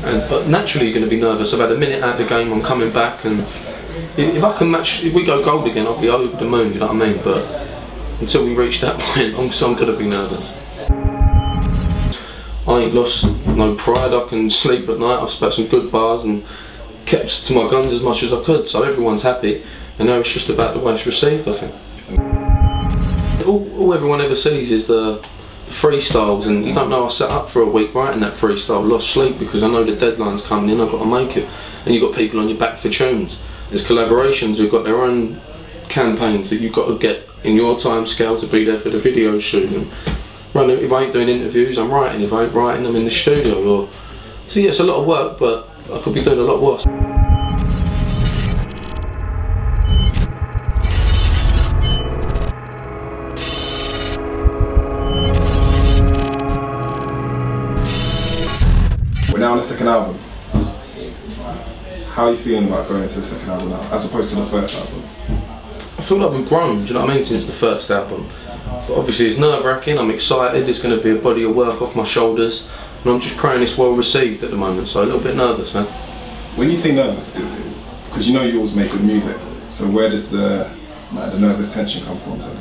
But naturally you're going to be nervous. I've had a minute out of the game, I'm coming back, and if I can match, if we go gold again, I'll be over the moon, do you know what I mean? But until we reach that point, I'm going to be nervous. I ain't lost no pride, I can sleep at night, I've spat some good bars and kept to my guns as much as I could, so everyone's happy, and now it's just about the way it's received, I think. All everyone ever sees is the freestyles, and you don't know I sat up for a week writing that freestyle, lost sleep because I know the deadline's coming in, I've got to make it, and you've got people on your back for tunes. There's collaborations who've got their own campaigns that you've got to get in your time scale to be there for the video shoot. And if I ain't doing interviews, I'm writing. If I ain't writing, I'm in the studio. So yeah, it's a lot of work, but I could be doing a lot worse. We're now on the second album. How are you feeling about going into the second album now, as opposed to the first album? I feel like we've grown, do you know what I mean, since the first album. But obviously it's nerve-wracking, I'm excited, it's going to be a body of work off my shoulders, and I'm just praying it's well received at the moment, so a little bit nervous, man. When you say nervous, because you know you always make good music, so where does the nervous tension come from then?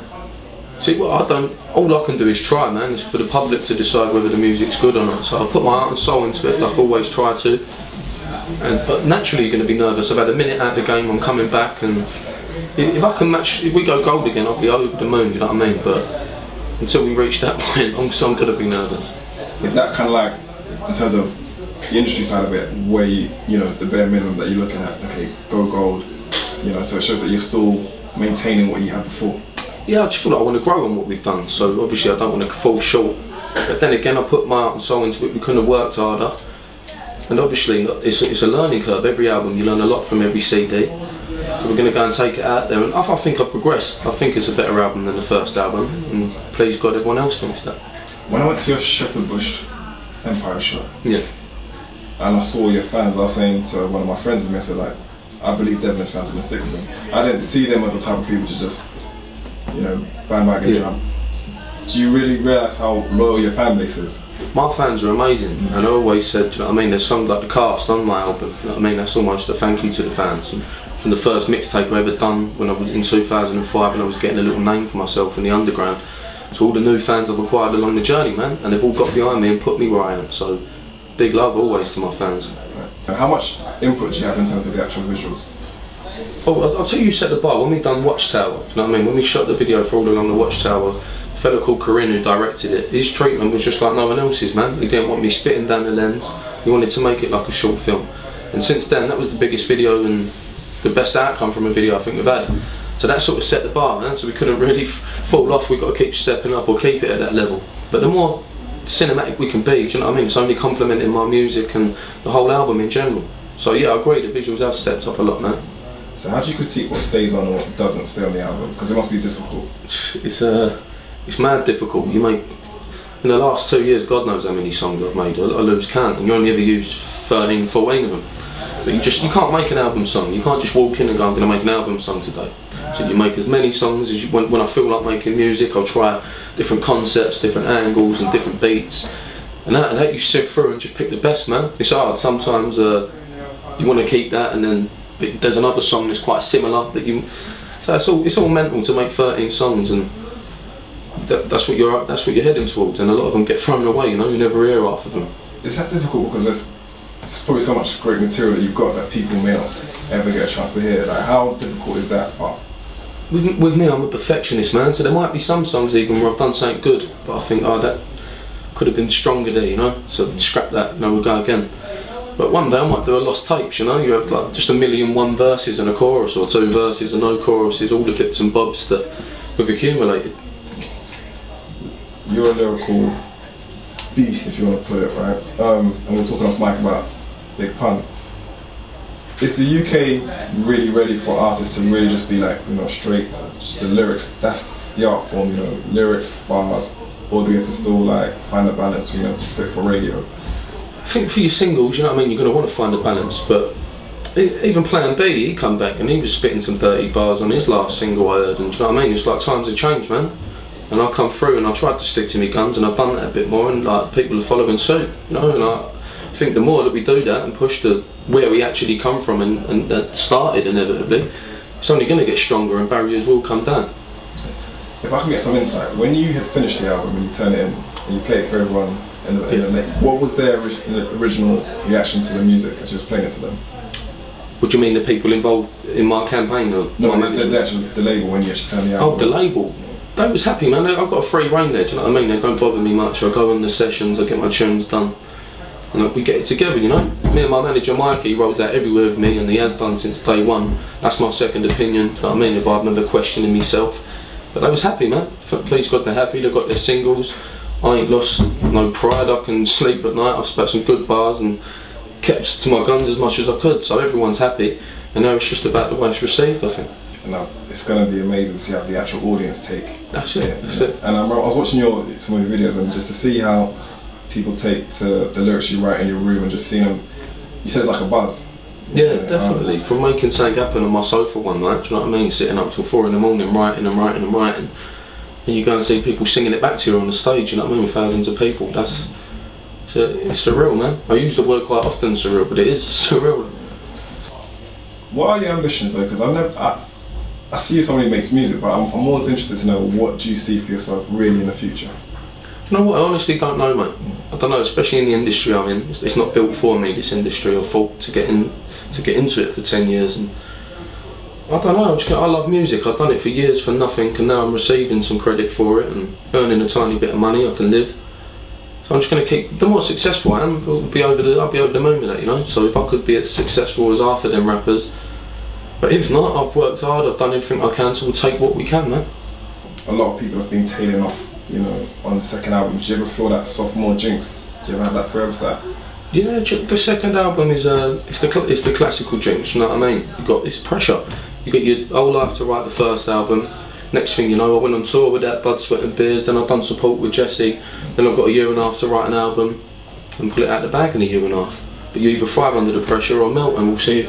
See, well, all I can do is try, man. It's for the public to decide whether the music's good or not, so I put my heart and soul into it, like I always try to. But naturally you're going to be nervous. I've had a minute out of the game, I'm coming back, and if I can match, if we go gold again, I'll be over the moon, do you know what I mean? But until we reach that point, I'm going to be nervous. Is that kind of like, in terms of the industry side of it, where you know, the bare minimums that you're looking at, okay, go gold, you know, so it shows that you're still maintaining what you had before? Yeah, I just feel like I want to grow on what we've done, so obviously I don't want to fall short. But then again, I put my heart and soul into it, we couldn't have worked harder. And obviously it's a learning curve. Every album you learn a lot from every CD, so we're going to go and take it out there, and I think I've progressed. I think it's a better album than the first album, and please God everyone else thinks that. When I went to your Shepherd Bush Empire show, yeah, and I saw your fans, I was saying to one of my friends with me, I said, like, I believe Devlin's fans are going to stick with him. I didn't see them as the type of people to just, you know, bandwagon jump. Do you really realise how loyal your fan base is? My fans are amazing, and I always said, do you know what I mean, there's songs like The Cast on my album, you know what I mean, that's almost a thank you to the fans. And from the first mixtape I ever done when I was in 2005, and I was getting a little name for myself in the underground, to all the new fans I've acquired along the journey, man, and they've all got behind me and put me where I am, so big love always to my fans. Right. And how much input do you have in terms of the actual visuals? Oh, I'll tell you, set the bar. When we done Watchtower, do you know what I mean, when we shot the video for All Along the Watchtower, a fellow called Corinne who directed it, his treatment was just like no one else's, man. He didn't want me spitting down the lens, he wanted to make it like a short film. And since then, that was the biggest video and the best outcome from a video I think we've had. So that sort of set the bar, man, so we couldn't really fall off, we've got to keep stepping up or keep it at that level. But the more cinematic we can be, do you know what I mean, it's only complementing my music and the whole album in general. So yeah, I agree, the visuals have stepped up a lot, man. So how do you critique what stays on or what doesn't stay on the album? Because it must be difficult. It's mad difficult. You make, in the last 2 years, God knows how many songs I've made. I lose count, and you only ever use 13, 14 of them. But you can't make an album song. You can't just walk in and go, I'm going to make an album song today. So you make as many songs as you, when I feel like making music, I'll try different concepts, different angles and different beats. And that you sift through and just pick the best, man. It's hard. Sometimes you want to keep that, and then there's another song that's quite similar that you. So it's all mental to make 13 songs, and that's what you're heading towards. And a lot of them get thrown away. You know, you never hear half of them. Is that difficult because there's probably so much great material that you've got that people may not ever get a chance to hear? Like, how difficult is that part? With me, I'm a perfectionist, man. So there might be some songs even where I've done something good, but I think, oh, that could have been stronger there, you know. So scrap that, you know, we'll go again. But one day I might do a lost tapes, you know, you have like just 1,000,001 verses and a chorus, or 2 verses and no choruses, all the bits and bobs that we've accumulated. You're a lyrical beast, if you want to put it, right? And we're talking off mic about Big Pun. Is the UK really ready for artists to really just be like, you know, straight, just the lyrics, that's the art form, you know, lyrics, bars, or do you have to still like find a balance, you know, to fit for radio? I think for your singles, you know what I mean, you're going to want to find a balance, but even Plan B, he come back and he was spitting some dirty bars on his last single I heard, and do you know what I mean, it's like times have changed, man. And I come through and I tried to stick to my guns, and I've done that a bit more, and like people are following suit, you know, and I think the more that we do that and push the where we actually come from and started inevitably, it's only going to get stronger and barriers will come down. If I can get some insight, when you had finished the album and you turn it in and you play it for everyone, what was their original reaction to the music as you was playing it to them? What do you mean, the people involved in my campaign or no, my the label when you actually turn the album? Oh, the label. They was happy, man. I've got a free reign there, do you know what I mean? They don't bother me much. I go on the sessions, I get my tunes done, and we get it together, you know? Me and my manager Mikey rolls out everywhere with me, and he has done since day one. That's my second opinion, you know what I mean? If I've never questioning myself. But they was happy, man. Please God, they're happy. They've got their singles. I ain't lost no pride. I can sleep at night. I've spat some good bars and kept to my guns as much as I could. So everyone's happy, and now it's just about the way it's received, I think. Now it's going to be amazing to see how the actual audience take. That's it. That's it. And I was watching some of your videos, and just to see how people take to the lyrics you write in your room and just seeing them. You said it's like a buzz. Yeah, definitely. From making something happen on my sofa one night, do you know what I mean? Sitting up till 4 in the morning writing and writing and writing, and you go and see people singing it back to you on the stage, you know what I mean, with thousands of people. It's surreal, man. I use the word quite often, surreal, but it is surreal. What are your ambitions though? Because I see you as somebody who makes music, but I'm always interested to know, what do you see for yourself really in the future? You know what, I honestly don't know, mate. I don't know, especially in the industry I'm in. It's not built for me, this industry. I fought to get into it for 10 years, and I don't know, I love music. I've done it for years for nothing, and now I'm receiving some credit for it and earning a tiny bit of money. I can live. So I'm just going to keep, the more successful I am, I'll be over the moon with that, you know. So if I could be as successful as half of them rappers, but if not, I've worked hard, I've done everything I can, so we'll take what we can, man. A lot of people have been tailing off, you know, on the second album. Did you ever feel that sophomore jinx? Did you ever have that forever for that? Yeah, the second album is it's the classical jinx, you know what I mean? You got this pressure. You got your whole life to write the first album. Next thing you know, I went on tour with that Blood, Sweat and Beers, then I've done support with Jesse, then I've got a year and a half to write an album and pull it out the bag in a year and a half. But you either thrive under the pressure or melt, and we'll see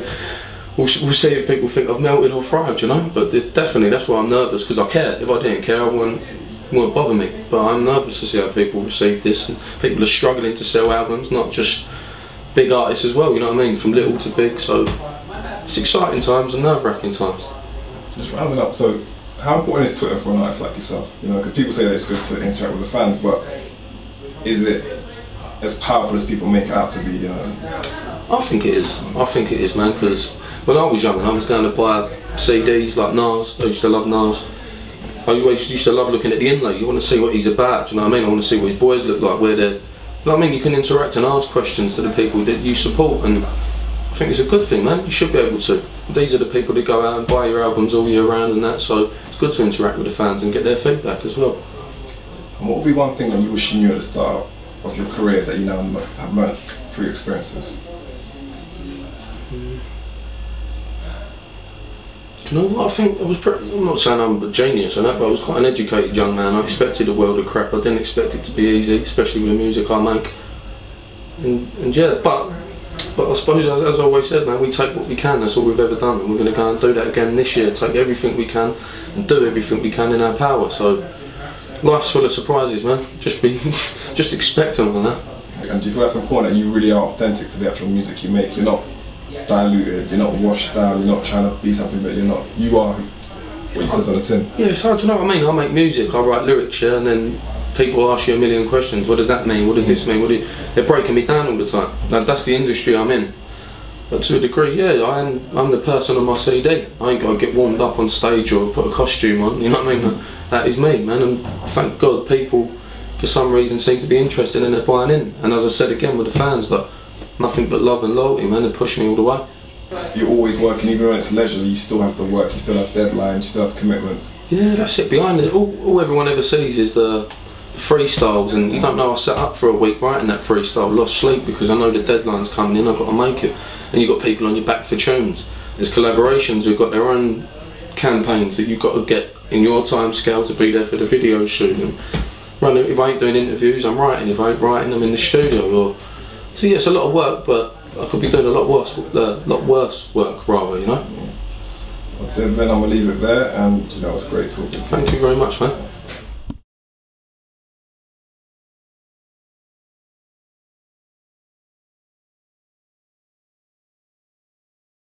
if people think I've melted or thrived, you know. But definitely, that's why I'm nervous, because I care. If I didn't care, it wouldn't bother me. But I'm nervous to see how people receive this, and people are struggling to sell albums, not just big artists as well, you know what I mean, from little to big. So it's exciting times and nerve-wracking times. Just rounding up, so how important is Twitter for an artist like yourself? You know, because people say that it's good to interact with the fans, but is it as powerful as people make it out to be? You know? I think it is. I think it is, man. Because when I was young and I was going to buy CDs like Nas, I used to love Nas. I always used to love looking at the inlay. You want to see what he's about, do you know what I mean? I want to see what his boys look like, where they're. You know what I mean? You can interact and ask questions to the people that you support, and I think it's a good thing, man. You should be able to. These are the people that go out and buy your albums all year round and that, so it's good to interact with the fans and get their feedback as well. And what would be one thing that you wish you knew at the start of your career that you now have learned through your experiences? Do you know what, I think I'm not saying I'm a genius or that, but I was quite an educated young man. I expected a world of crap. I didn't expect it to be easy, especially with the music I make. And yeah, but I suppose, as I always said, man, we take what we can. That's all we've ever done, and we're going to go and do that again this year. Take everything we can and do everything we can in our power. So life's full of surprises, man. Just expect them and that. And do you feel that's important, that you really are authentic to the actual music you make? You're not diluted, you're not washed down, you're not trying to be something that you're not. You are what it says on the tin. Yeah, it's hard to know what I mean. I make music, I write lyrics, yeah, and then people ask you a million questions. What does that mean? What does this mean? They're breaking me down all the time. Now, that's the industry I'm in. But to a degree, yeah, I'm the person on my CD. I ain't got to get warmed up on stage or put a costume on, you know what I mean? That is me, man, and thank God people, for some reason, seem to be interested and they're buying in. And as I said again with the fans, like, nothing but love and loyalty, man. They push me all the way. You're always working, even when it's leisurely. You still have to work. You still have deadlines. You still have commitments. Yeah, that's it. Behind it, all everyone ever sees is the freestyles, and you don't know. I sat up for a week writing that freestyle, lost sleep because I know the deadline's coming in. I've got to make it, and you've got people on your back for tunes. There's collaborations who've got their own campaigns that you've got to get in your time scale to be there for the video shoot. And if I ain't doing interviews, I'm writing. If I ain't writing, I'm in the studio. So yeah, it's a lot of work, but I could be doing a lot worse work rather, you know. Well, Devlin, I'm gonna leave it there, and you know, it's great talking to you. Thank you very much, man.